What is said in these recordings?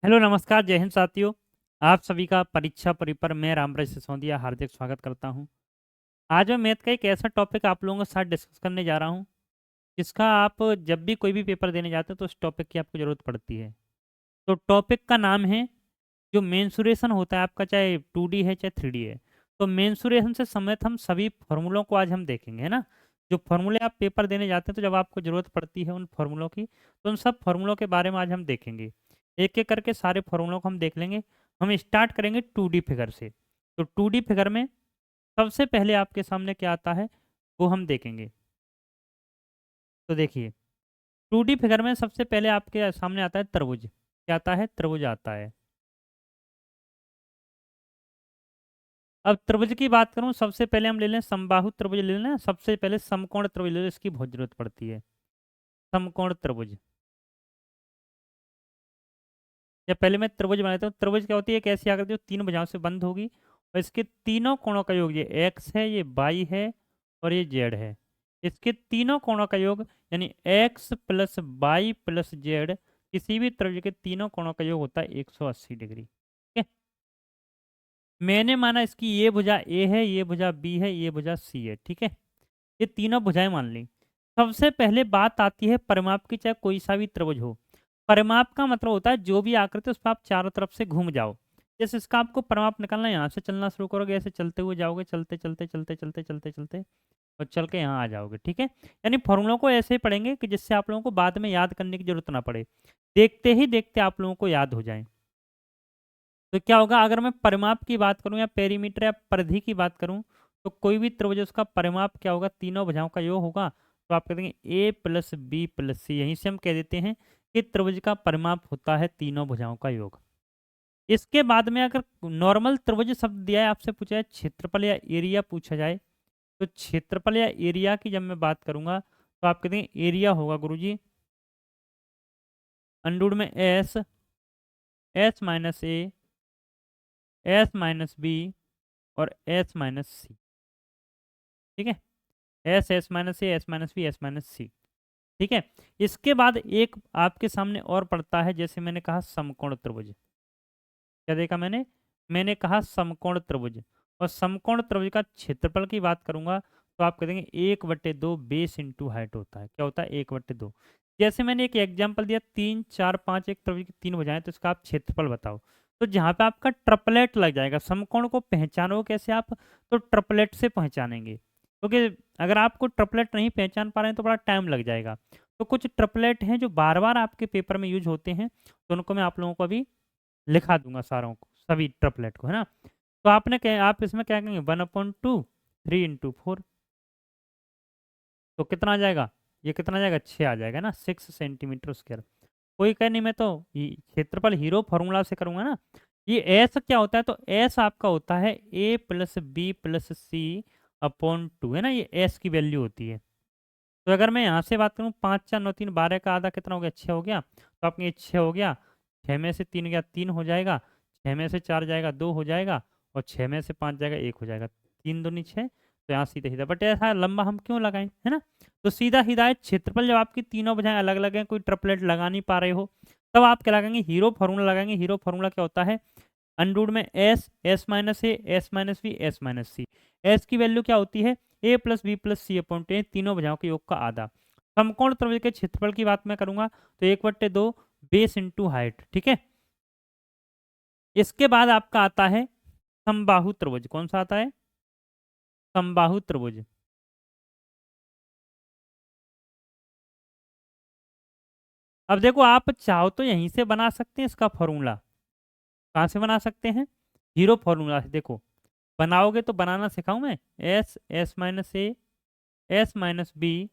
Hello नमस्कार जय हिंद साथियों। आप सभी का परीक्षा परिपर में रामराज सिसोदिया हार्दिक स्वागत करता हूं। आज मैं मैथ का एक ऐसा टॉपिक आप लोगों के साथ डिस्कस करने जा रहा हूं जिसका आप जब भी कोई भी पेपर देने जाते हैं तो उस टॉपिक की आपको ज़रूरत पड़ती है। तो टॉपिक का नाम है जो मेंसुरेशन होता है आपका, चाहे 2D है चाहे 3D है। तो मेंसुरेशन से संबंधित हम सभी फॉर्मूलों को आज हम देखेंगे, है ना। जो फॉर्मूले आप पेपर देने जाते हैं तो जब आपको ज़रूरत पड़ती है उन फॉर्मूलों की, तो उन सब फॉर्मूलों के बारे में आज हम देखेंगे। एक एक करके सारे फॉर्मूलों को हम देख लेंगे। हम स्टार्ट करेंगे 2D फिगर से। तो 2D फिगर में सबसे पहले आपके सामने क्या आता है वो हम देखेंगे। तो देखिए, 2D फिगर में सबसे पहले आपके सामने आता है तरबुज। क्या आता है? तरबुज आता है। अब त्रिभुज की बात करूं, सबसे पहले हम ले लें समबाहु त्रिभुज ले लें। सबसे पहले समकोण त्रिभुज ले लें, इसकी बहुत जरूरत पड़ती है। समकोण त्रिभुज, या पहले मैं त्रिभुज बना देता हूँ। त्रिभुज क्या होती है? एक ऐसी आकृति जो तीन भुजाओं से बंद होगी और इसके तीनों कोणों का योग, ये एक्स है, ये वाई है और ये जेड है। इसके तीनों कोणों का योग यानी x plus y plus z, किसी भी त्रिभुज के तीनों कोणों का योग होता है 180 डिग्री। ठीक है। मैंने माना इसकी ये भुजा ए है, ये भुजा बी है, ये भुजा सी है। ठीक है। ये तीनों भुजाएं मान ली। सबसे पहले बात आती है परिमाप की, चाहे कोई सा भी त्रिभुज हो। परिमाप का मतलब होता है जो भी आकृति उस पर आप चारों तरफ से घूम जाओ। जैसे इसका आपको परिमाप निकालना है, यहाँ से चलना शुरू करोगे, ऐसे चलते हुए जाओगे, चलते चलते चलते चलते चलते चलते और चल के यहाँ आ जाओगे। ठीक है। यानी फॉर्मूलों को ऐसे ही पढ़ेंगे कि जिससे आप लोगों को बाद में याद करने की जरूरत ना पड़े, देखते ही देखते आप लोगों को याद हो जाए। तो क्या होगा, अगर मैं परिमाप की बात करूं या पेरीमीटर या परिधि की बात करूं, तो कोई भी त्रिभुज उसका परिमाप क्या होगा? तीनों भुजाओं का योग होगा। तो आप कह देंगे ए प्लस बी प्लस सी। यहीं से हम कह देते हैं कि त्रिभुज का परिमाप होता है तीनों भुजाओं का योग। इसके बाद में अगर नॉर्मल त्रिभुज शब्द दिया है, आपसे पूछा है क्षेत्रफल या एरिया पूछा जाए, तो क्षेत्रफल या एरिया की जब मैं बात करूंगा तो आप कहते हैं एरिया होगा गुरुजी अंडर में S, S minus A, S minus B और एस माइनस सी। ठीक है। S, S minus A, S minus B, S minus C. ठीक है। इसके बाद एक आपके सामने और पड़ता है, जैसे मैंने कहा समकोण त्रिभुज। क्या देखा मैंने? मैंने कहा समकोण त्रिभुज। और समकोण त्रिभुज का क्षेत्रफल की बात करूंगा तो आप कह देंगे 1/2 बेस इंटू हाइट होता है। क्या होता है? 1/2। जैसे मैंने एक एग्जाम्पल दिया, 3 4 5 एक त्रिभुज की तीन भुजाएं, तो इसका आप क्षेत्रफल बताओ। तो जहां पे आपका ट्रिपलेट लग जाएगा, समकोण को पहचानो कैसे आप? तो ट्रिपलेट से पहचानेंगे, क्योंकि अगर आपको ट्रिपलेट नहीं पहचान पा रहे हैं तो बड़ा टाइम लग जाएगा। तो कुछ ट्रिपलेट हैं जो बार बार आपके पेपर में यूज होते हैं, तो उनको मैं आप लोगों को अभी लिखा दूंगा सारों को, सभी ट्रिपलेट को, है ना। तो आपने क्या, आप इसमें क्या कहेंगे? 1/2 3 × 4। तो कितना आ जाएगा? ये कितना आ जाएगा? 6 आ जाएगा ना, 6 सेंटीमीटर स्क्वायर। कोई कहे नहीं मैं तो क्षेत्रफल हीरो फॉर्मूला से करूंगा ना। ये एस क्या होता है? तो एस आपका होता है A plus B plus C upon 2, है ना। ये एस की वैल्यू होती है। तो अगर मैं यहाँ से बात करूँ, 5 4 9 3 12 का आधा कितना हो गया? 6 हो गया। तो आपके ये 6 हो गया। 6 में से 3 गया 3 हो जाएगा। 6 में से 4 जाएगा 2 हो जाएगा। और 6 में से 5 जाएगा 1 हो जाएगा। 3 दूनी 6। तो यहाँ सीधा सीधा, बट ऐसा लंबा हम क्यों लगाएं, है ना। तो सीधा सीधा है क्षेत्रफल। जब आपकी तीनों भुजाएं अलग अलग हैं, कोई ट्रिपलेट लगा नहीं पा रहे हो, तब आप क्या लगाएंगे? हीरो फार्मूला लगाएंगे। हीरो फार्मूला क्या होता है? अंडर में S, S minus A, S minus B, S minus C. S की वैल्यू क्या होती है? A plus B plus C upon 10, तीनों भुजाओं के योग का आधा। समकोण त्रिभुज के क्षेत्रफल की बात मैं करूंगा तो 1/2 बेस इंटू हाइट। ठीक है। इसके बाद आपका आता है समबाहु त्रिभुज। कौन सा आता है? समबाहु त्रिभुज। अब देखो, आप चाहो तो यहीं से बना सकते हैं इसका फॉर्मूला। कहाँ से बना सकते हैं? हीरो फॉर्मूला से। देखो, बनाओगे तो बनाना सिखाऊं मैं। S, S minus A, S minus B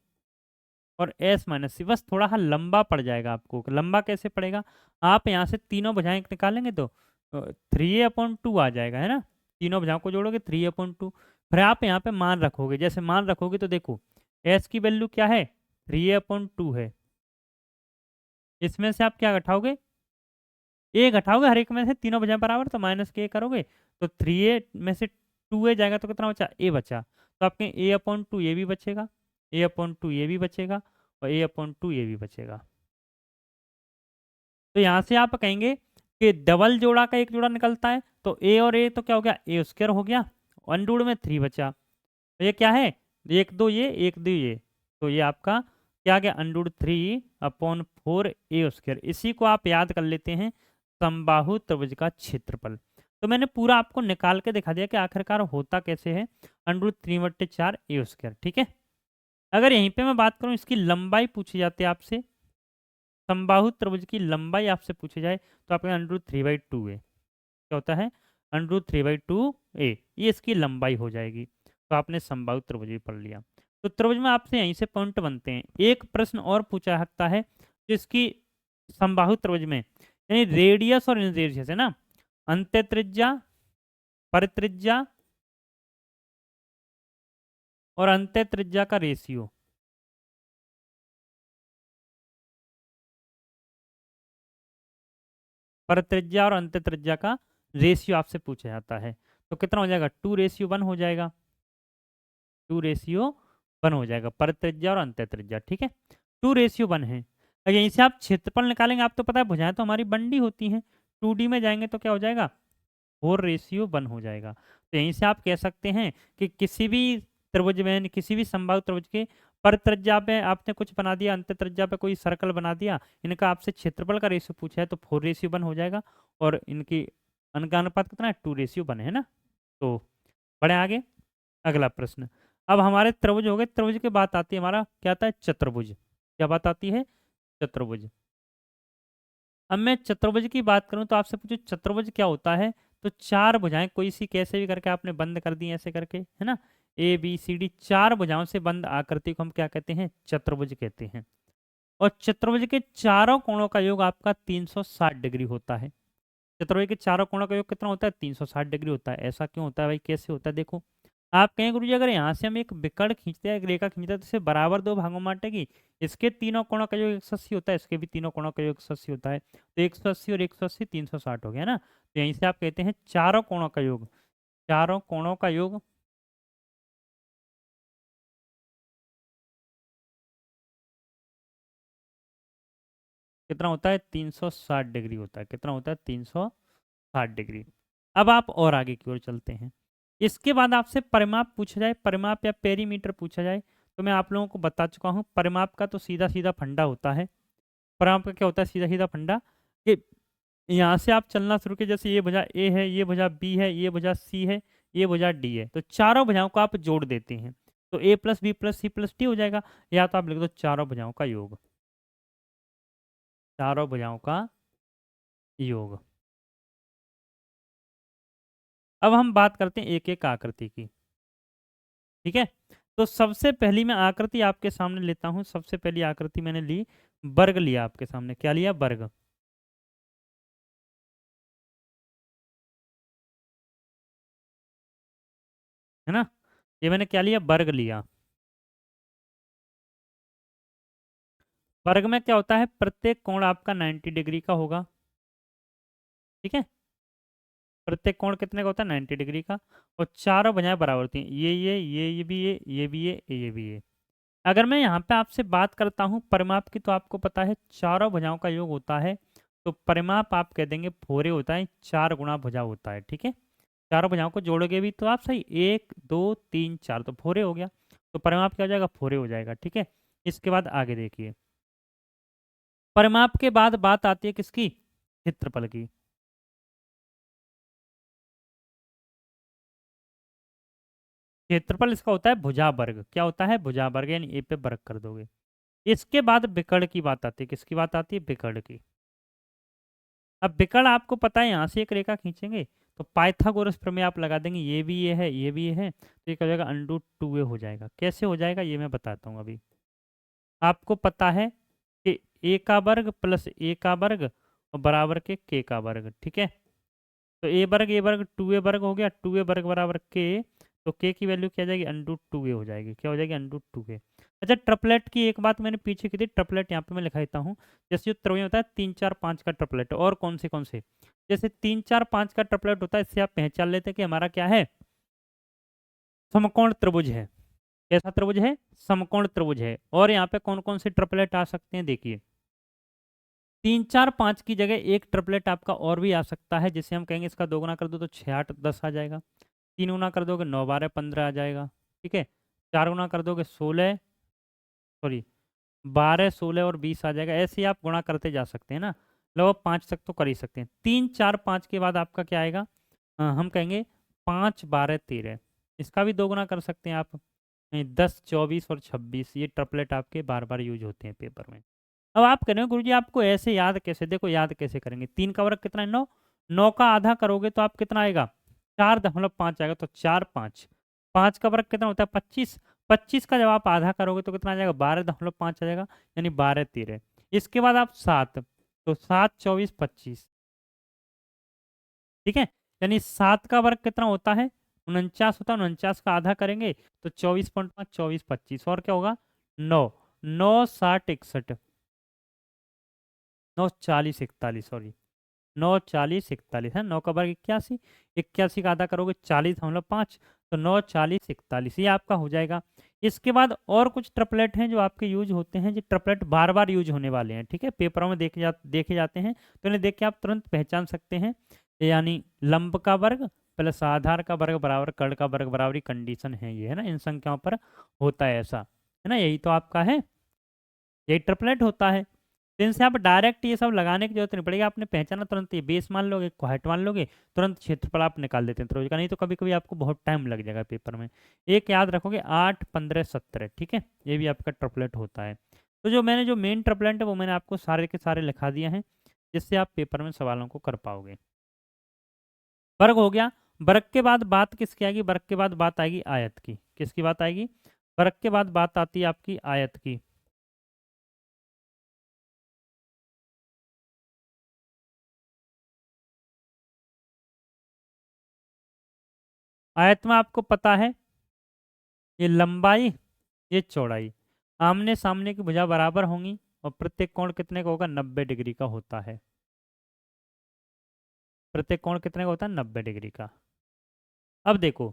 और एस माइनस सी। बस थोड़ा सा लंबा पड़ जाएगा आपको। लंबा कैसे पड़ेगा? आप यहाँ से तीनों भुजाएं निकालेंगे तो 3/2 आ जाएगा, है ना। तीनों भुजाओं को जोड़ोगे 3/2। फिर आप यहाँ पे मान रखोगे। जैसे मान रखोगे तो देखो, एस की वैल्यू क्या है? 3/2 है। इसमें से आप क्या घटाओगे? ए घटाओगे हर एक में से, तीनों भुजाएं बराबर, तो माइनस के करोगे तो 3a में से 2a जाएगा तो कितना बचा? ए बचा। तो आपके A/2 ये भी बचेगा, A/2 ये भी बचेगा और A/2 ये भी बचेगा। तो यहाँ से आप कहेंगे कि डबल जोड़ा का एक जोड़ा निकलता है, तो ए और ए तो क्या हो गया, ए स्क्वायर हो गया, अंडर में 3 बचा। तो ये क्या है, एक दो ये, एक दो ये, तो ये आपका क्या आ गया, अंडर 3/4 ए स्क्वायर। इसी को आप याद कर लेते हैं समबाहु त्रिभुज का क्षेत्रफल। तो मैंने पूरा आपको निकाल के दिखा दिया कि आखिरकार होता कैसे है, अंडर 3/4 ए स्क्वायर, ठीक है। अगर यहीं पे मैं बात करूं, इसकी लंबाई पूछी जाती है आपसे, समबाहु त्रिभुज की लंबाई आपसे पूछी जाए, तो आपके अंडर 3/2 है, क्या होता है, अंडर 3/2 ए, ये इसकी लंबाई हो जाएगी। तो आपने समबाहु त्रिभुज भी पढ़ लिया। तो त्रिभुज में आपसे यहीं से पॉइंट बनते हैं। एक प्रश्न और पूछा सकता है जिसकी समबाहु त्रिभुज में, यानी रेडियस और रेडियस है ना, अंत्य त्रिज्या, परित्रिज्या और अंत्य त्रिज्या का रेशियो, परित्रिज्या और अंत्य त्रिज्या का रेशियो आपसे पूछा जाता है। तो कितना हो जाएगा, 2:1 हो जाएगा, 2:1 हो जाएगा, परित्रिज्या और अंत्य त्रिज्या, ठीक है, 2:1 है। और यहीं से आप क्षेत्रफल निकालेंगे, आप तो पता है भुजाएं तो हमारी बंडी होती हैं, 2D में जाएंगे तो क्या हो जाएगा, 4:1 हो जाएगा। तो यहीं से आप कह सकते हैं कि किसी भी त्रिभुज में, यानी किसी भी समबाहु त्रिभुज के परित्रिज्या पे आपने कुछ बना दिया, अंत्य त्रिज्या पे कोई सर्कल बना दिया, इनका आपसे क्षेत्रफल का रेशियो पूछा है तो 4:1 हो जाएगा, और इनकी इनका अनुपात कितना है, 2:1 है ना। तो बढ़े आगे, अगला प्रश्न। अब हमारे त्रिभुज हो गए, त्रिभुज की बात आती है, हमारा क्या आता है, चतुर्भुज। क्या बात आती है, चतुर्भुज। अब मैं चतुर्भुज की बात करूं तो आपसे पूछो चतुर्भुज क्या होता है, तो चार भुजाएं कोई सी कैसे भी करके आपने बंद कर दी ऐसे करके, है ना, ए बी सी डी, चार भुजाओं से बंद आकृति को हम क्या कहते हैं, चतुर्भुज कहते हैं। और चतुर्भुज के चारों कोणों का योग आपका 360 डिग्री होता है। चतुर्भुज के चारों कोणों का योग कितना होता है, 360 डिग्री होता है। ऐसा क्यों होता है भाई, कैसे होता है, देखो आप कहें गुरुजी अगर यहाँ से हम एक विकर्ण खींचते हैं, एक रेखा खींचते हैं, तो इसे बराबर दो भागों में बांटेगी, इसके तीनों कोणों का योग 180 होता है, इसके भी तीनों कोणों का योग 180 होता है, तो 180 और 180 360 हो गया ना। तो यहीं से आप कहते हैं चारों कोणों का योग, चारों कोणों का योग कितना होता है, 360 डिग्री होता है। कितना होता है, 360 डिग्री। अब आप और आगे की ओर चलते हैं। इसके बाद आपसे परिमाप पूछा जाए, परिमाप या पेरीमीटर पूछा जाए, तो मैं आप लोगों को बता चुका हूँ, परिमाप का तो सीधा सीधा फंडा होता है। परिमाप का क्या होता है, सीधा सीधा फंडा, कि यहाँ से आप चलना शुरू किए, जैसे ये भुजा ए है, ये भुजा बी है, ये भुजा सी है, ये भुजा डी है, तो चारों भुजाओं को आप जोड़ देते हैं, तो A plus B plus C plus D हो जाएगा। या तो आप लिख दो चारों भुजाओं का योग, चारों भुजाओं का योग। अब हम बात करते हैं एक एक आकृति की, ठीक है। तो सबसे पहली मैं आकृति आपके सामने लेता हूं, सबसे पहली आकृति मैंने ली, वर्ग लिया आपके सामने, क्या लिया, वर्ग, है ना, ये मैंने क्या लिया, वर्ग लिया। वर्ग में क्या होता है, प्रत्येक कोण आपका 90 डिग्री का होगा, ठीक है, प्रत्येक कोण कितने का होता है, 90 डिग्री का, और चारों भुजाएं बराबर होती हैं, ये भी ये भी ये भी ये। अगर मैं यहाँ पे आपसे बात करता हूँ परिमाप की, तो आपको पता है चारों भुजाओं का योग होता है, तो परिमाप आप कह देंगे फोरे होता है, 4 गुणा भुजा होता है, ठीक है। चारों भुजाओं को जोड़ोगे भी तो आप सही, 1 2 3 4, तो फोरे हो गया, तो परिमाप क्या हो जाएगा, फोरे हो जाएगा, ठीक है। इसके बाद आगे देखिए, परिमाप के बाद बात आती है किसकी, क्षेत्रफल की। क्षेत्रफल इसका होता है भुजा वर्ग, क्या होता है, भुजा वर्ग, यानी ए पे वर्ग कर दोगे। इसके बाद विकर्ण की बात आती है, किसकी बात आती है, विकर्ण की। अब विकर्ण आपको पता है, यहाँ से एक रेखा खींचेंगे तो पाइथागोरस प्रमेय आप लगा देंगे, ये भी ये है, ये भी ये है, तो ये क्या हो जाएगा, √2a हो जाएगा। कैसे हो जाएगा ये मैं बताता हूँ अभी। आपको पता है कि a का वर्ग प्लस a का वर्ग और बराबर के k का वर्ग, ठीक है। तो a वर्ग 2a वर्ग हो गया, 2a वर्ग बराबर k, तो k की वैल्यू क्या आ जाएगी, √2a हो जाएगी, क्या हो जाएगी, √2a। अच्छा, ट्रिपलेट की एक बात मैंने पीछे की थी, ट्रिपलेट यहाँ पे मैं लिखा देता हूँ। जैसे जो त्रिभुज होता है 3 4 5 का ट्रिपलेट, और कौन से, जैसे 3 4 5 का ट्रिपलेट होता है, इससे आप पहचान लेते हैं कि हमारा क्या है, समकोण त्रिभुज है। कैसा त्रिभुज है, समकोण त्रिभुज है। और यहाँ पे कौन कौन से ट्रिपलेट आ सकते हैं, देखिए 3 4 5 की जगह एक ट्रिपलेट आपका और भी आ सकता है, जिसे हम कहेंगे इसका 2 गुना कर दो तो 6 8 10 आ जाएगा। 3 गुना कर दोगे 9 12 15 आ जाएगा, ठीक है। 4 गुना कर दोगे 16 सॉरी 12 16 और 20 आ जाएगा। ऐसे ही आप गुणा करते जा सकते हैं ना, लगभग 5 तक तो कर ही सकते हैं। 3 4 5 के बाद आपका क्या आएगा, हम कहेंगे 5 12 13, इसका भी 2 गुना कर सकते हैं आप। 10 24 और 26 ये ट्रिपलेट आपके बार बार यूज होते हैं पेपर में। अब आप कह रहे हो गुरुजी आपको ऐसे याद कैसे, देखो याद कैसे करेंगे। 3 का वर्ग कितना है 9, 9 का आधा करोगे तो आप कितना आएगा 4.5 आएगा, तो 4 5, 5 का वर्ग कितना होता है 25, 25 का जब आप आधा करोगे तो कितना आ जाएगा 12.5 आ जाएगा, यानी 12 13। इसके बाद आप 7, तो 7 24 25, ठीक है। यानी 7 का वर्ग कितना होता है 49 होता है, 49 का आधा करेंगे तो 24.5 24 25 और क्या होगा 9, 9 60 61, 9 40 41 सॉरी 9 40 41 है। 9 का वर्ग 81, 81 का आधा करोगे 40.5, तो 9 40 41 ये आपका हो जाएगा। इसके बाद और कुछ ट्रिपलेट हैं जो आपके यूज होते हैं, जो ट्रिपलेट बार बार यूज होने वाले हैं, ठीक है, पेपरों में देखे जाते हैं, तो इन्हें देख के आप तुरंत पहचान सकते हैं। यानी लंब का वर्ग प्लस आधार का वर्ग बराबर कर्ण का वर्ग बराबरी कंडीशन है ये, है ना, इन संख्याओं पर होता है ऐसा, है ना, यही तो आपका है, यही ट्रिपलेट होता है। तो इनसे आप डायरेक्ट ये सब लगाने की जरूरत नहीं पड़ेगी, आपने पहचाना तुरंत ये बेस मान लोगे, हाइट मान लोगे, तुरंत क्षेत्रफल आप निकाल देते हैं त्रिभुज का। नहीं तो कभी कभी आपको बहुत टाइम लग जाएगा पेपर में। एक याद रखोगे 8 15 17, ठीक है, ये भी आपका ट्रिपलेट होता है। तो जो मेन ट्रिपलेट है वो मैंने आपको सारे के सारे लिखा दिए हैं, जिससे आप पेपर में सवालों को कर पाओगे। वर्ग हो गया। वर्ग के बाद बात किसकी आएगी, वर्ग के बाद बात आएगी आयत की। किसकी बात आएगी, वर्ग के बाद बात आती है आपकी आयत की। आयत में आपको पता है ये लंबाई ये चौड़ाई, आमने सामने की भुजा बराबर होंगी और प्रत्येक कोण कितने का होगा 90 डिग्री का होता है। प्रत्येक कोण कितने का होता है 90 डिग्री का। अब देखो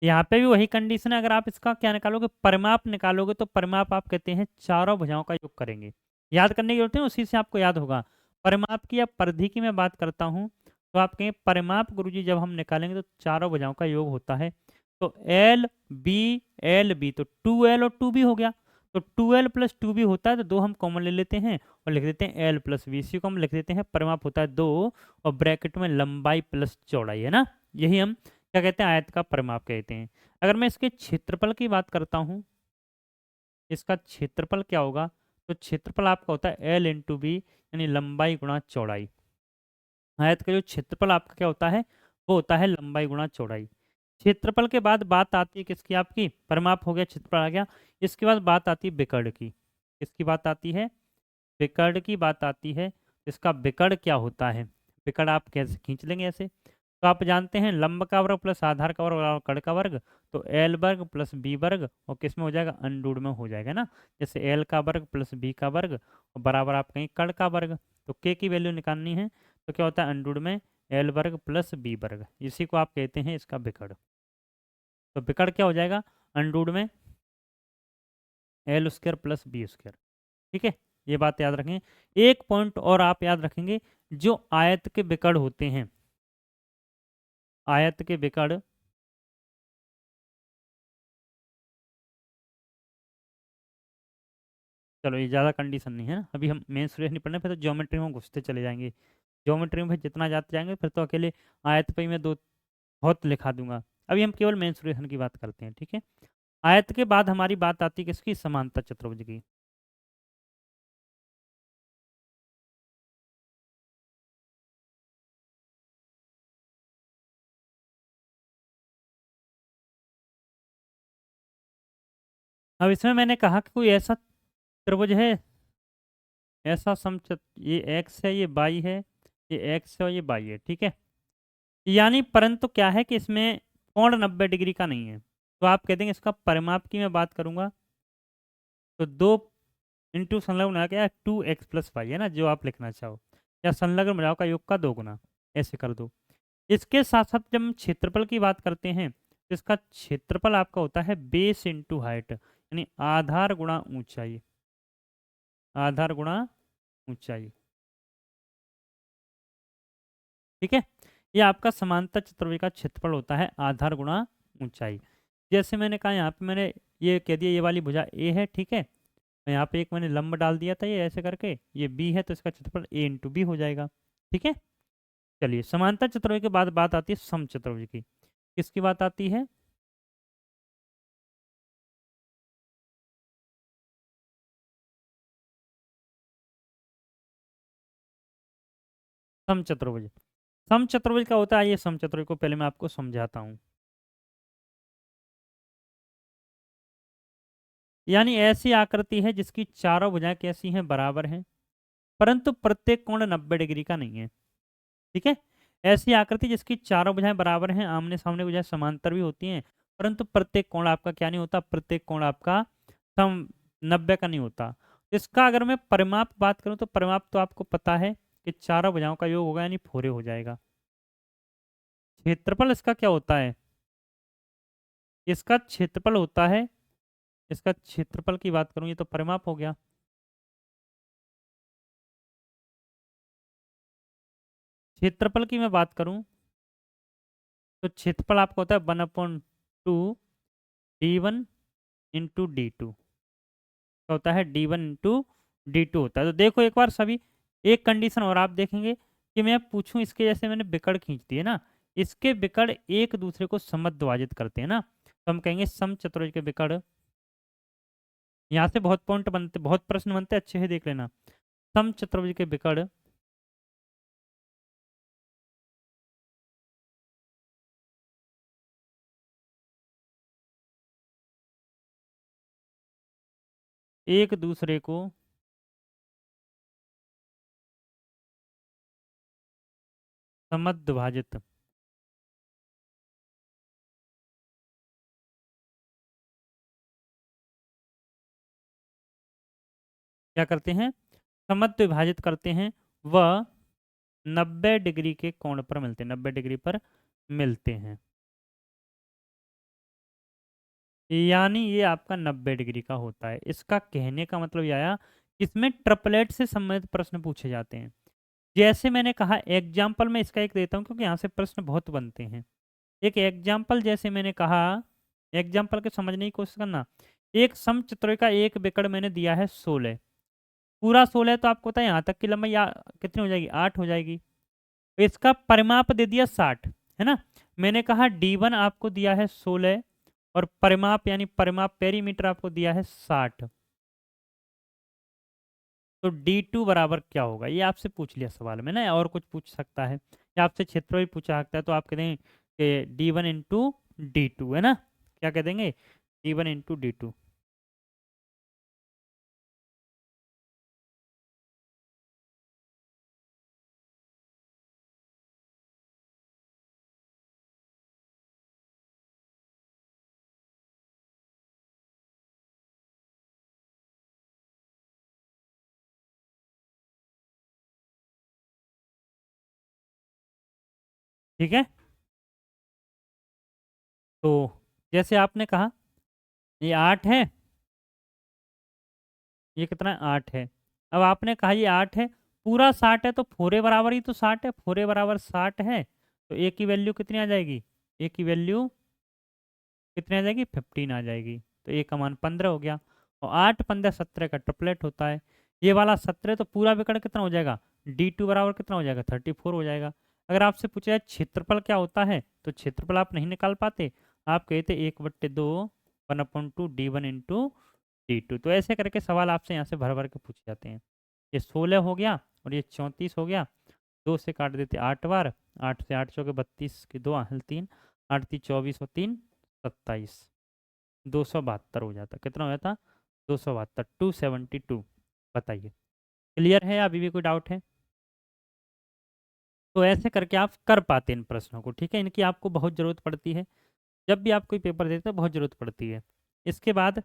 यहाँ पे भी वही कंडीशन है, अगर आप इसका क्या निकालोगे परिमाप निकालोगे, तो परिमाप आप कहते हैं चारों भुजाओं का योग करेंगे। याद करने की जरूरत है, उसी से आपको याद होगा। परिमाप की या परिधि की मैं बात करता हूँ, तो आप कहेंगे परिमाप गुरुजी जब हम निकालेंगे तो चारों भुजाओं का योग होता है। तो एल बी तो 2L और 2B हो गया, तो 2L प्लस 2B होता है, तो दो हम कॉमन ले लेते हैं और लिख देते हैं L प्लस बी, इसी को हम लिख देते हैं परिमाप होता है 2 और ब्रैकेट में लंबाई प्लस चौड़ाई, है ना, यही हम क्या कहते हैं आयत का परिमाप कहते हैं। अगर मैं इसके क्षेत्रफल की बात करता हूँ, इसका क्षेत्रफल क्या होगा, तो क्षेत्रफल आपका होता है L इंटू बी, यानी लंबाई गुणा चौड़ाई। आयत का जो क्षेत्रफल आपका क्या होता है वो होता है लंबाई गुणा चौड़ाई। क्षेत्रफल के बाद बात आती है किसकी, आपकी परिमाप हो गया, क्षेत्रफल आ गया। इसके बाद बात आती है विकर्ण की। किसकी बात आती है, विकर्ण की बात आती है। इसका विकर्ण क्या होता है, विकर्ण आप कैसे खींच लेंगे ऐसे, तो आप जानते हैं लंब का वर्ग प्लस आधार का वर्ग बराबर कर्ण का वर्ग, तो एल वर्ग प्लस बी वर्ग और किस में हो जाएगा अनरूट में हो जाएगा ना। जैसे एल का वर्ग प्लस बी का वर्ग और बराबर आप कहीं कर्ण का वर्ग, तो के की वैल्यू निकालनी है, तो क्या होता है अनरूट में एल वर्ग प्लस बी वर्ग, इसी को आप कहते हैं इसका विकर्ण। तो विकर्ण क्या हो जाएगा अनरूट में l square plus b square, ठीक है, ये बात याद रखें। एक पॉइंट और आप याद रखेंगे, जो आयत के विकर्ण होते हैं, आयत के विकर्ण चलो ये ज़्यादा कंडीशन नहीं है ना, अभी हम मेन सूर्य नहीं पढ़ने, फिर तो ज्योमेट्री में घुसते चले जाएंगे। ज्योमेट्री में फिर जितना जाते जाएंगे फिर तो अकेले आयत पे ही मैं दो बहुत लिखा दूंगा। अभी हम केवल मेंसुरेशन की बात करते हैं, ठीक है। आयत के बाद हमारी बात आती है किसकी, समांतर चतुर्भुज की। अब इसमें मैंने कहा कि कोई ऐसा त्रिभुज है, ऐसा ये एक्स है ये वाई है, ये एक्स है और ये वाई है, ठीक है। यानी परंतु क्या है कि इसमें कोण 90 डिग्री का नहीं है, तो आप कह देंगे इसका परिमाप की मैं बात करूंगा, तो दो इंटू संलग्न बना के 2x+y है ना, जो आप लिखना चाहो, या संलग्न भुजाओं का योग का 2 गुना, ऐसे कर दो। इसके साथ साथ जब हम क्षेत्रफल की बात करते हैं, तो इसका क्षेत्रफल आपका होता है बेस इंटू हाइट, यानी आधार गुणा ऊंचाई, आधार गुणा ऊंचाई। ठीक है। ये आपका समांतर चतुर्भुज का क्षेत्रफल होता है आधार गुणा ऊंचाई। जैसे मैंने कहा यहाँ पे मैंने ये कह दिया ये वाली भुजा ए है, ठीक है। यहाँ पे एक मैंने लंब डाल दिया था ये ऐसे करके, ये बी है तो इसका क्षेत्रफल ए इंटू बी हो जाएगा, ठीक है। चलिए समांतर चतुर्भुज के बाद बात आती है समचतुर्भुज की। किसकी बात आती है? समचतुर्भुज। समचतुर्भुज का होता है, ये समचतुर्भुज को पहले मैं आपको समझाता हूँ। यानी ऐसी आकृति है जिसकी चारों भुजाएं कैसी हैं, बराबर हैं, परंतु प्रत्येक कोण 90 डिग्री का नहीं है, ठीक है। ऐसी आकृति जिसकी चारों भुजाएं बराबर हैं, आमने सामने भुजाएं समांतर भी होती हैं, परंतु प्रत्येक कोण आपका क्या नहीं होता, प्रत्येक कोण आपका सम 90 का नहीं होता। इसका अगर मैं परिमाप बात करूं तो परिमाप तो आपको पता है कि चारों भुजाओं का योग होगा यानी फोरे हो जाएगा। क्षेत्रफल इसका क्या होता है? इसका क्षेत्रफल होता है, इसका क्षेत्रफल की बात करूं, ये तो परिमाप हो गया। क्षेत्रफल की मैं बात करूं तो क्षेत्रफल आपका होता है 1/2 d1 इंटू d2 होता है, d1 इंटू d2 होता है। तो देखो एक बार सभी, एक कंडीशन और आप देखेंगे कि मैं पूछूं इसके जैसे मैंने बिकड़ खींच दी है ना, इसके बिकड़ एक दूसरे को समद्विभाजित करते हैं ना, तो हम कहेंगे समचतुर्भुज के बिकड़। यहाँ से बहुत पॉइंट बनते, बहुत प्रश्न बनते हैं, अच्छे से देख लेना। समचतुर्भुज के बिकड़ एक दूसरे को समद्विभाजित क्या करते हैं, समद्विभाजित करते हैं, वह 90 डिग्री के कोण पर मिलते हैं, 90 डिग्री पर मिलते हैं। यानी ये आपका 90 डिग्री का होता है। इसका कहने का मतलब ये आया कि इसमें ट्रिपलेट से संबंधित प्रश्न पूछे जाते हैं। जैसे मैंने कहा एग्जाम्पल में इसका एक देता हूँ क्योंकि यहाँ से प्रश्न बहुत बनते हैं। एक एग्जाम्पल जैसे मैंने कहा, एग्जाम्पल के समझने की कोशिश करना। एक समचतुर्भुज का एक बिकड़ मैंने दिया है 16, पूरा 16 तो आपको पता है यहाँ तक की लंबाई कितनी हो जाएगी, 8 हो जाएगी। इसका परिमाप दे दिया 60, है ना। मैंने कहा d1 आपको दिया है 16 और परिमाप यानी परिमाप पेरीमीटर आपको दिया है 60, तो d2 बराबर क्या होगा, ये आपसे पूछ लिया सवाल में ना, और कुछ पूछ सकता है, या आपसे क्षेत्र भी पूछा सकता है, तो आप कह देंगे कि d1 इंटू d2, है ना। क्या कह देंगे, d1 इंटू d2। ठीक है, तो जैसे आपने कहा ये 8 है, ये कितना है, 8 है। अब आपने कहा ये 8 है, पूरा 60 है, तो फोरे बराबर ही तो 60 है, फोरे बराबर 60 है, तो ए की वैल्यू कितनी आ जाएगी, ए की वैल्यू कितनी आ जाएगी, 15 आ जाएगी, तो ए का मान 15 हो गया। और 8 15 17 का ट्रिपलेट होता है, ये वाला 17, तो पूरा विकर्ण कितना हो जाएगा, d2 बराबर कितना हो जाएगा, 34 हो जाएगा। अगर आपसे पूछा जाए क्षेत्रफल क्या होता है, तो क्षेत्रफल आप नहीं निकाल पाते, आप कहते 1/2 1/2 d1 इंटू d2। तो ऐसे करके सवाल आपसे यहाँ से भर भर के पूछे जाते हैं। ये 16 हो गया और ये 34 हो गया, 2 से काट देते 8 बार, 8 से 8 चौके 32 की 2 हासिल 3, 8 3 24 और 3 27, 272 हो जाता, कितना हो जाता, 272, 272। बताइए क्लियर है, अभी भी कोई डाउट है? तो ऐसे करके आप कर पाते हैं इन प्रश्नों को, ठीक है। इनकी आपको बहुत ज़रूरत पड़ती है, जब भी आप कोई पेपर देते हैं बहुत ज़रूरत पड़ती है। इसके बाद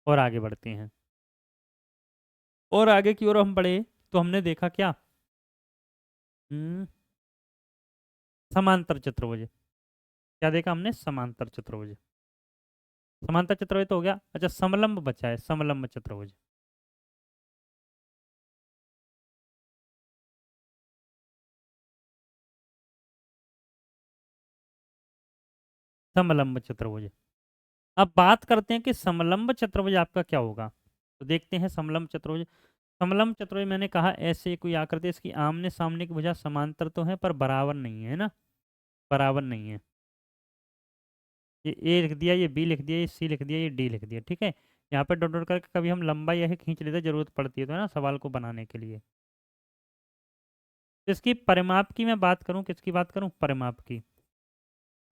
और आगे बढ़ते हैं, और आगे की ओर हम बढ़े तो हमने देखा क्या, हम्म, समांतर चतुर्भुज। क्या देखा हमने, समांतर चतुर्भुज। समांतर चतुर्भुज तो हो गया, अच्छा समलंब बचा है, समलंब चतुर्भुज। समलंब चतुर्भुज। अब बात करते हैं कि समलंब चतुर्भुज आपका क्या होगा। तो देखते हैं समलंब चतुर्भुज। समलंब चतुर्भुज मैंने कहा ऐसे कोई आकृति, इसकी आमने सामने की भुजा समांतर तो है पर बराबर नहीं है ना, बराबर नहीं है। ये ए लिख दिया, ये बी लिख दिया, ये सी लिख दिया, ये डी लिख दिया, ठीक है। यहाँ पे डॉट डॉट करके कभी हम लंबाई यही खींच लेते हैं, जरूरत पड़ती है तो, है ना, सवाल को बनाने के लिए। तो इसकी परिमाप की मैं बात करूँ, किसकी बात करूँ, परिमाप की।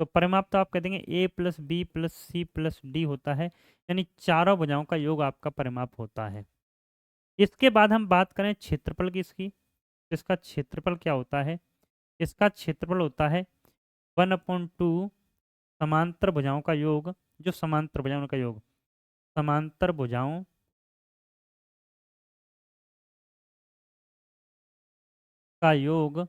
तो परिमाप तो आप कह देंगे A plus B plus C plus D होता है, यानी चारों भुजाओं का योग आपका परिमाप होता है। इसके बाद हम बात करें क्षेत्रफल की इसकी। इसका क्षेत्रफल क्या होता है, इसका क्षेत्रफल होता है 1/2 समांतर भुजाओं का योग, जो समांतर भुजाओं का योग, समांतर भुजाओं का योग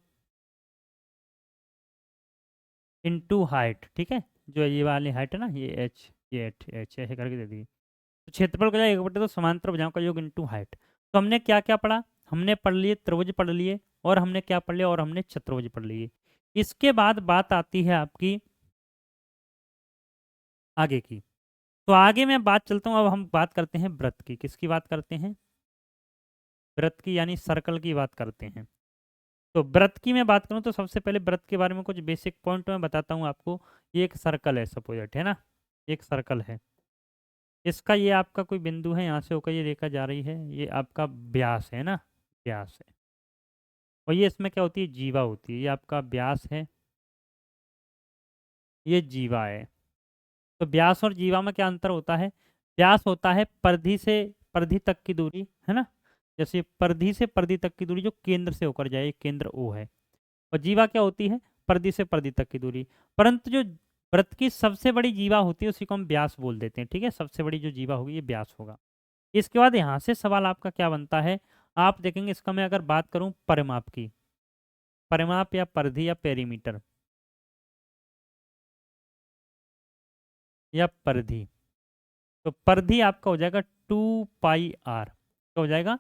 इनटू हाइट, ठीक है। जो ये वाली हाइट है ना, ये एच, ये एच एच ऐसे करके दे दी। तो क्षेत्रफल का एक बटे तो समांतर भुजाओं का योग इनटू हाइट। तो हमने क्या क्या पढ़ा, हमने पढ़ लिए त्रिभुज पढ़ लिए, और हमने क्या पढ़ लिया, और हमने चतुर्भुज पढ़ लिए। इसके बाद बात आती है आपकी आगे की। तो आगे मैं बात चलता हूँ, अब हम बात करते हैं वृत्त की। किसकी बात करते हैं, वृत्त की, यानी सर्कल की बात करते हैं। तो वृत्त की मैं बात करूँ तो सबसे पहले वृत्त के बारे में कुछ बेसिक पॉइंट मैं बताता हूँ आपको। ये एक सर्कल है, सपोज है ना, एक सर्कल है। इसका ये आपका कोई बिंदु है, यहाँ से होकर ये रेखा जा रही है, ये आपका व्यास है ना, व्यास है। और ये इसमें क्या होती है, जीवा होती है। ये आपका व्यास है, ये जीवा है। तो व्यास और जीवा में क्या अंतर होता है, व्यास होता है परिधि से परिधि तक की दूरी, है ना। जैसे परिधि से परिधि तक की दूरी जो केंद्र से होकर जाए, केंद्र ओ है। और जीवा क्या होती है, परिधि से परिधि तक की दूरी। परंतु जो वृत्त की सबसे बड़ी जीवा होती है उसी को हम व्यास बोल देते हैं, ठीक है। सबसे बड़ी जो जीवा होगी ये व्यास होगा। इसके बाद यहाँ से सवाल आपका क्या बनता है, आप देखेंगे इसका मैं अगर बात करूँ परिमाप की, परिमाप या परिधि या पेरीमीटर या परिधि। तो परिधि आपका हो जाएगा 2πr, क्या हो जाएगा,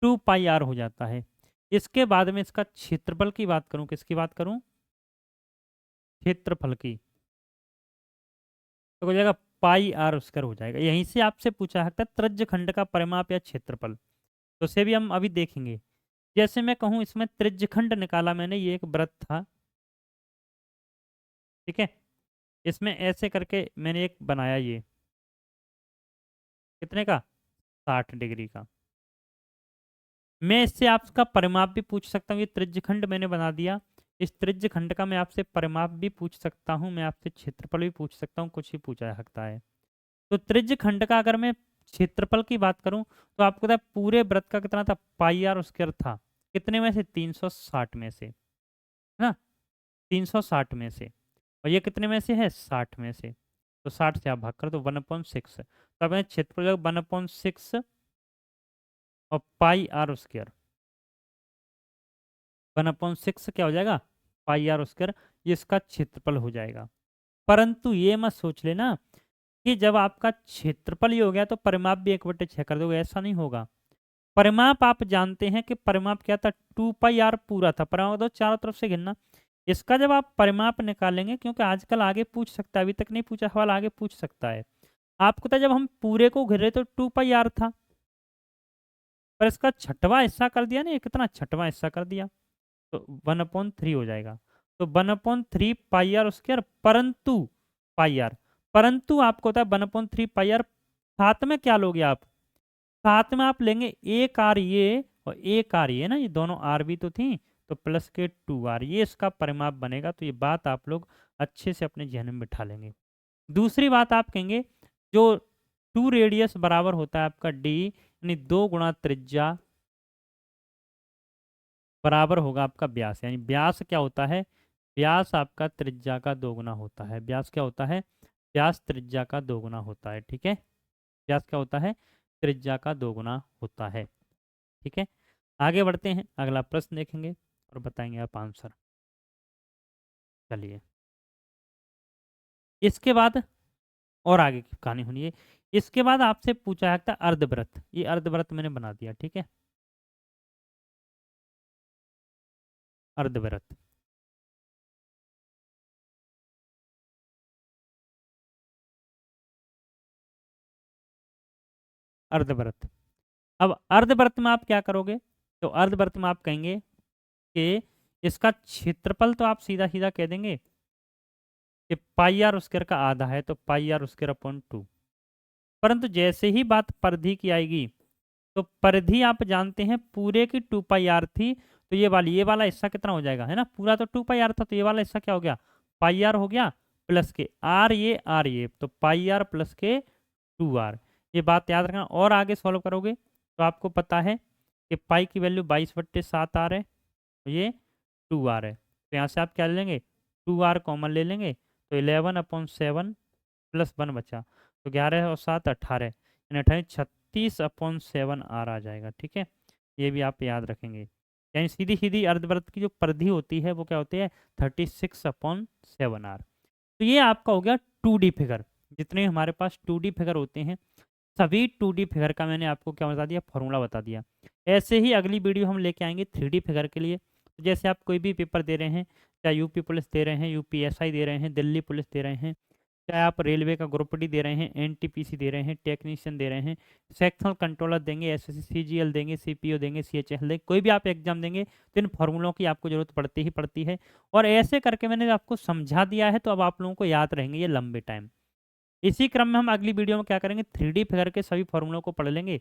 2πr हो जाता है। इसके बाद में इसका क्षेत्रफल की बात करूं, किसकी बात करूं, क्षेत्रफल की, तो हो जाएगा πr² हो जाएगा। यहीं से आपसे पूछा सकता है त्रिज्य खंड का परिमाप या क्षेत्रफल, तो उसे भी हम अभी देखेंगे। जैसे मैं कहूं इसमें त्रिज्य खंड निकाला मैंने, ये एक वृत्त था, ठीक है। इसमें ऐसे करके मैंने एक बनाया, ये कितने का, 60 डिग्री का। मैं इससे आपका परिमाप भी पूछ सकता हूँ, ये त्रिज्यखंड मैंने बना दिया। इस त्रिज्यखंड का मैं आपसे परिमाप भी पूछ सकता हूँ, मैं आपसे क्षेत्रफल भी पूछ सकता हूँ, कुछ ही पूछा जा सकता है। तो त्रिज्यखंड का अगर मैं क्षेत्रफल की बात करूँ तो आपको पता है पूरे वृत्त का कितना था, πr² था। कितने में से, 360 में से, है ना, 360 में से। और ये कितने में से है, 60 में से। तो 60 से आप भाग कर दो, 1/6। तो अब क्षेत्रफल 1/6 और πr², 1/6 क्या हो जाएगा, πr², ये इसका क्षेत्रफल हो जाएगा। परंतु ये मत सोच लेना कि जब आपका क्षेत्रफल ही हो गया तो परिमाप भी 1/6 कर दोगे, ऐसा नहीं होगा। परिमाप आप जानते हैं कि परिमाप क्या था, 2πr पूरा था। परिमाप तो चारों तरफ से गिनना। इसका जब आप परिमाप निकालेंगे, क्योंकि आजकल आगे पूछ सकता है, अभी तक नहीं पूछा सवाल, आगे पूछ सकता है। आपको पता है जब हम पूरे को घेरे तो 2πr था, पर इसका छठवां हिस्सा कर दिया ना, ये कितना छठवां हिस्सा कर दिया, तो 1/3 हो जाएगा। तो 1/3 πr², परंतु πr, परंतु आपको होता है 1/3 πr, साथ में क्या लोगे आप, साथ में आप लेंगे एक आर ये और एक आर ये ना, ये दोनों आर भी तो थी, तो प्लस के 2r, ये इसका परिमाप बनेगा। तो ये बात आप लोग अच्छे से अपने जहन में बिठा लेंगे। दूसरी बात आप कहेंगे, जो 2 रेडियस बराबर होता है आपका d, यानी 2 गुणा त्रिज्या बराबर होगा आपका व्यास। यानी व्यास क्या होता है, व्यास आपका त्रिज्या का 2 गुना होता है। व्यास क्या होता है, व्यास त्रिज्या का 2 गुना होता है, ठीक है। व्यास क्या होता है, त्रिज्या का 2 गुना होता है, ठीक है। आगे बढ़ते हैं, अगला प्रश्न देखेंगे और बताएंगे आप आंसर। चलिए, इसके बाद और आगे की कहानी सुनिए। इसके बाद आपसे पूछा जाता है अर्धवृत्त। ये अर्धवृत्त मैंने बना दिया, ठीक है, अर्धवृत्त। अर्धवृत्त। अब अर्धवृत्त में आप क्या करोगे, तो अर्धवृत्त में आप कहेंगे कि इसका क्षेत्रफल तो आप सीधा सीधा कह देंगे कि पाई आर स्क्वायर का आधा है, तो पाई आर स्क्वायर अपॉन 2। परंतु जैसे ही बात परिधि की आएगी, तो परिधि आप जानते हैं पूरे की 2 पाई आर थी, तो ये वाला हिस्सा कितना हो जाएगा, है ना, पूरा तो 2 पाई आर था, तो ये वाला हिस्सा क्या हो गया, पाई आर हो गया, प्लस के आर ये, तो पाई आर प्लस के 2r। ये बात याद रखना। और आगे सॉल्व करोगे तो आपको पता है कि पाई की वैल्यू 22/7 आ रहा है, तो ये 2r है, तो यहाँ से आप क्या ले लेंगे, 2r कॉमन ले लेंगे, तो 11/7 प्लस 1 बचा, तो 11 और 7 18, यानी 36/7 r आ जाएगा। ठीक है, ये भी आप याद रखेंगे। यानी सीधी सीधी अर्धवृत्त की जो परिधि होती है वो क्या होती है, 36/7r। तो ये आपका हो गया 2D फिगर। जितने हमारे पास 2D फिगर होते हैं, सभी 2D फिगर का मैंने आपको क्या बता दिया, फॉर्मूला बता दिया। ऐसे ही अगली वीडियो हम लेके आएंगे 3D फिगर के लिए। तो जैसे आप कोई भी पेपर दे रहे हैं, चाहे यूपी पुलिस दे रहे हैं, यूपीएसआई दे रहे हैं, दिल्ली पुलिस दे रहे हैं, चाहे आप रेलवे का ग्रुप डी दे रहे हैं, एनटीपीसी दे रहे हैं, टेक्नीशियन दे रहे हैं, सेक्शनल कंट्रोलर देंगे, एसएससी सीजीएल देंगे, सीपीओ देंगे, सीएचएल देंगे, कोई भी आप एग्जाम देंगे तो इन फॉर्मूलों की आपको जरूरत पड़ती ही पड़ती है। और ऐसे करके मैंने आपको समझा दिया है, तो अब आप लोगों को याद रहेंगे ये लंबे टाइम। इसी क्रम में हम अगली वीडियो में क्या करेंगे, 3D फिगर के सभी फॉर्मूलों को पढ़ लेंगे।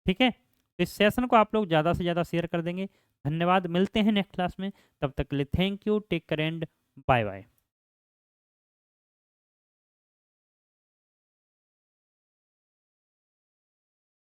ठीक है, तो इस सेशन को आप लोग ज़्यादा से ज़्यादा शेयर कर देंगे। धन्यवाद, मिलते हैं नेक्स्ट क्लास में, तब तक के लिए thank you, take care and bye bye.